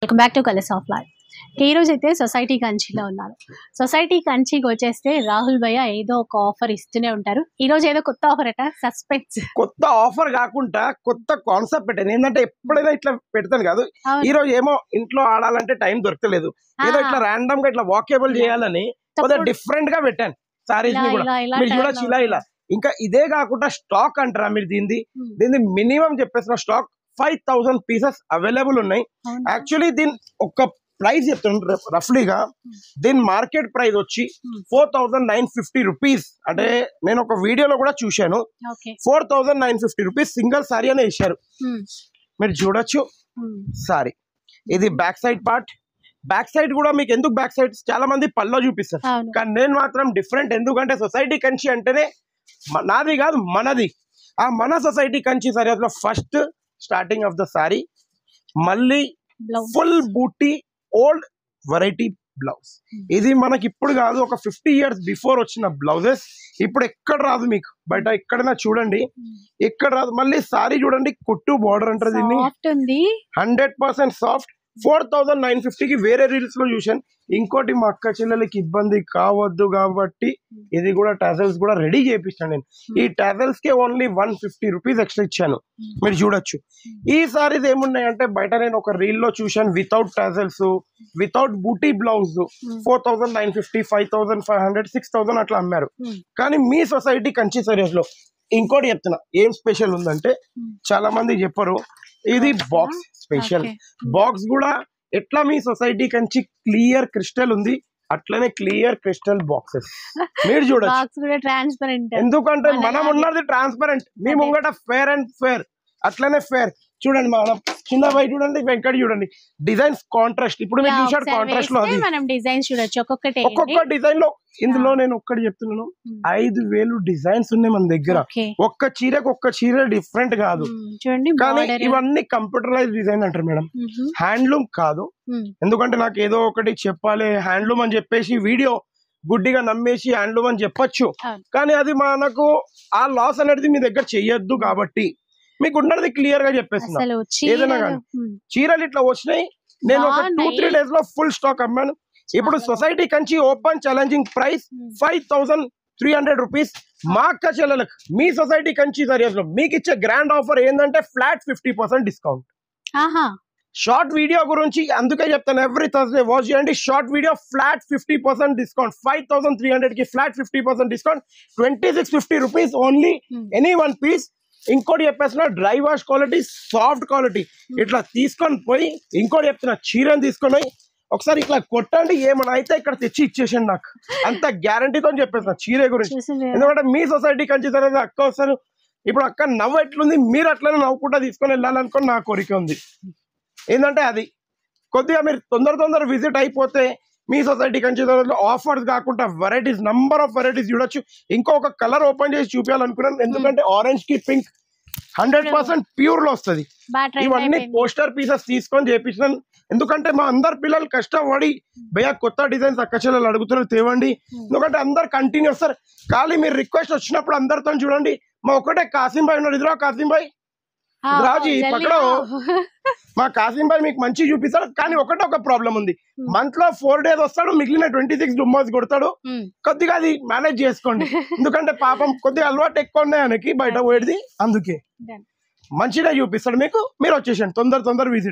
Welcome back to colours of life. ఈ రోజు అయితే సొసైటీ కంచిలో ఉన్నారు. సొసైటీ కంచికి వచ్చేస్తే రాహుల్ భయ్య ఏదో ఒక ఆఫర్ ఇస్తూనే ఉంటారు. ఈ రోజు ఏదో కొత్త ఆఫర్ అట, సస్పెన్స్. కొత్త ఆఫర్ కాకుండా కొత్త కాన్సెప్ట్ పెట్టాను. ఏంటంటే ఎప్పుడైనా ఇట్లా పెడతాను కాదు, ఈ రోజు ఏమో ఇంట్లో ఆడాలంటే టైం దొరకలేదు, ఏదో ఇట్లా ర్యాండమ్ గా ఇట్లా వాకేబుల్ చేయాలని కొద్దిగా డిఫరెంట్ గా పెట్టాను సారీస్ ని కూడా. మీరు చూడొచ్చు ఇలా ఇలా. ఇంకా ఇదే కాకుండా స్టాక్ అంటారా మీరు, దీన్ని మినిమం చెప్పేసిన స్టాక్ 5000 పీసెస్ అవైలబుల్ ఉన్నాయి. యాక్చువల్లీ దీని ఒక ప్రైస్ చెప్తాను రఫ్లీగా. దీని మార్కెట్ ప్రైస్ వచ్చి 4950 రూపీస్. అంటే నేను ఒక వీడియోలో కూడా చూశాను, 4950 రూపీస్ సింగిల్ సారీ అనే ఇచ్చారు. మీరు చూడొచ్చు సారీ. ఇది back side part. Back side కూడా మీకు ఎందుకు బ్యాక్ సైడ్ చాలా మంది పల్లో చూపిస్తారు, కానీ నేను మాత్రం డిఫరెంట్. ఎందుకంటే సొసైటీ కంచి అంటేనే నాది కాదు మనది. ఆ మన సొసైటీ కంచి సారీ అసలు first starting of the sorry, మళ్ళీ ఫుల్ బూటీ ఓల్డ్ వెరైటీ బ్లౌజ్. ఇది మనకి ఇప్పుడు కాదు, ఒక 50 years బిఫోర్ వచ్చిన బ్లౌజెస్. ఇప్పుడు ఎక్కడ రాదు మీకు బయట, ఎక్కడైనా చూడండి ఎక్కడ రాదు. మళ్ళీ సారీ చూడండి, కుట్టు బార్డర్ అంటారు దీన్ని, 100% సాఫ్ట్. 4950కి వేరే రీల్స్ లో చూశాను. ఇంకోటి మా అక్క చెల్లెలకి ఇబ్బంది కావద్దు కాబట్టి ఇది కూడా టాజల్స్ కూడా రెడీ చేయించాను నేను. ఈ టాజల్స్ కే ఓన్లీ 150 రూపీస్ ఎక్స్ట్రా ఇచ్చాను. మీరు చూడొచ్చు. ఈ సారీస్ ఏమున్నాయంటే బయట నేను ఒక రీల్ లో చూశాను, వితౌట్ టాజల్స్, వితౌట్ బూటీ బ్లౌజ్ 4950, 5500, 6000 అట్లా అమ్మారు. కానీ మీ సొసైటీ కంచి సారీస్ లో ఇంకోటి చెప్తున్నా, ఏం స్పెషల్ ఉందంటే చాలా మంది చెప్పరు, ఇది బాక్స్ స్పెషల్. బాక్స్ కూడా ఎట్లా మీ సొసైటీ కంచి క్లియర్ క్రిస్టల్ ఉంది, అట్లనే క్లియర్ క్రిస్టల్ బాక్సెస్ మీరు చూడొచ్చు. ఎందుకంటే మనం ఉన్నది ట్రాన్స్పరెంట్, మీ ముంగట ఫేర్ అండ్ ఫేర్, అట్లనే ఫేర్. చూడండి మనం చిన్న వైట్ చూడండి, వెంకట చూడండి, డిజైన్స్ కాంట్రాస్ట్. ఇప్పుడు మీరు చూసారు కాంట్రాస్ట్ లో ఒక్కొక్క డిజైన్ లో. ఇందులో నేను ఒక్కటి చెప్తున్నాను, 5000 డిజైన్స్ ఉన్నాయి మన దగ్గర. ఒక్క చీరకు ఒక్క చీర డిఫరెంట్ కాదు, కానీ ఇవన్నీ కంప్యూటరైజ్ డిజైన్ అంటారు మేడం, హ్యాండ్లూమ్ కాదు. ఎందుకంటే నాకు ఏదో ఒకటి చెప్పాలి హ్యాండ్లూమ్ అని చెప్పేసి వీడియో గుడ్డిగా నమ్మేసి హ్యాండ్లూమ్ అని చెప్పొచ్చు, కానీ అది మనకు ఆ లాస్ అనేది మీ దగ్గర చెయ్యొద్దు. కాబట్టి మీకు ఉన్నది క్లియర్ గా చెప్పేస్తున్నా. ఏదైనా కానీ చీరలు ఇట్లా వచ్చినాయి, నేను ఒక 2-3 days లో ఫుల్ స్టాక్ అమ్మాను. ఇప్పుడు society Kanchi open challenging price 5300 rupees. మా అక్క చెల్లెలకు మీ సొసైటీ కంచి సారీస్ లో మీకు ఇచ్చే గ్రాండ్ ఆఫర్ ఏంటంటే ఫ్లాట్ 50% డిస్కౌంట్. షార్ట్ వీడియో గురించి అందుకే చెప్తాను, ఎవ్రీ థర్స్డే వాచ్ చేయండి. షార్ట్ వీడియో ఫ్లాట్ 50% డిస్కౌంట్, 5300 కి flat 50% discount, 2650 rupees only any one piece. ఇంకోటి చెప్పేస్తున్నా, dry wash quality, soft quality. ఇట్లా తీసుకొని పోయి ఇంకోటి చెప్తున్నా, చీరని తీసుకొని ఒకసారి ఇట్లా కొట్టండి, ఏమైనా అయితే ఇక్కడ తెచ్చి ఇచ్చేసండి నాకు, అంత గ్యారంటీతో చెప్పేస్తున్నా చీర గురించి. ఎందుకంటే మీ సొసైటీ కంచి తర్వాత అక్క వస్తారు. ఇప్పుడు అక్క నవ్వు ఎట్లుంది, మీరు అట్లనే నవ్వుకుంటా తీసుకొని వెళ్ళాలనుకుని నా కోరిక ఉంది. ఏంటంటే అది కొద్దిగా మీరు తొందర విజిట్ అయిపోతే మీ సొసైటీ కంచి ఆఫర్స్ కాకుండా వెరైటీస్, నంబర్ ఆఫ్ వెరైటీస్ చూడొచ్చు. ఇంకొక కలర్ ఓపెన్ చేసి చూపించాలనుకున్నాను, ఎందుకంటే ఆరెంజ్ కి పింక్ 100% ప్యూర్ లో వస్తుంది. ఇవన్నీ పోస్టర్ పీసెస్ తీసుకొని చేపించినాను. ఎందుకంటే మా అందరు పిల్లలు కష్టపడి భయ్యా కొత్త డిజైన్స్ అక్క చెల్లెలు అడుగుతున్నారు తేవండి, ఎందుకంటే అందరు కంటిన్యూ వస్తారు. ఖాళీ మీరు రిక్వెస్ట్ వచ్చినప్పుడు అందరితో చూడండి. మా ఒకటే కాసిం భాయ్ ఉన్నాడు, ఇదిరా కాసిం భాయ్, రాజీ పక్కన మా కాసిం భాయ్ మీకు మంచి చూపిస్తాడు. కానీ ఒకటే ఒక ప్రాబ్లం ఉంది, మంత్ లో 4 days వస్తాడు, మిగిలిన 26 డుమ్మాస్ కొడతాడు. కొద్దిగా అది మేనేజ్ చేసుకోండి, ఎందుకంటే పాపం కొద్దిగా అలవాటు ఎక్కువ ఉన్నాయి ఆయనకి బయట పోయేది. అందుకే మంచిగా చూపిస్తాడు మీకు, మీరు వచ్చేసండి తొందర విజిట్.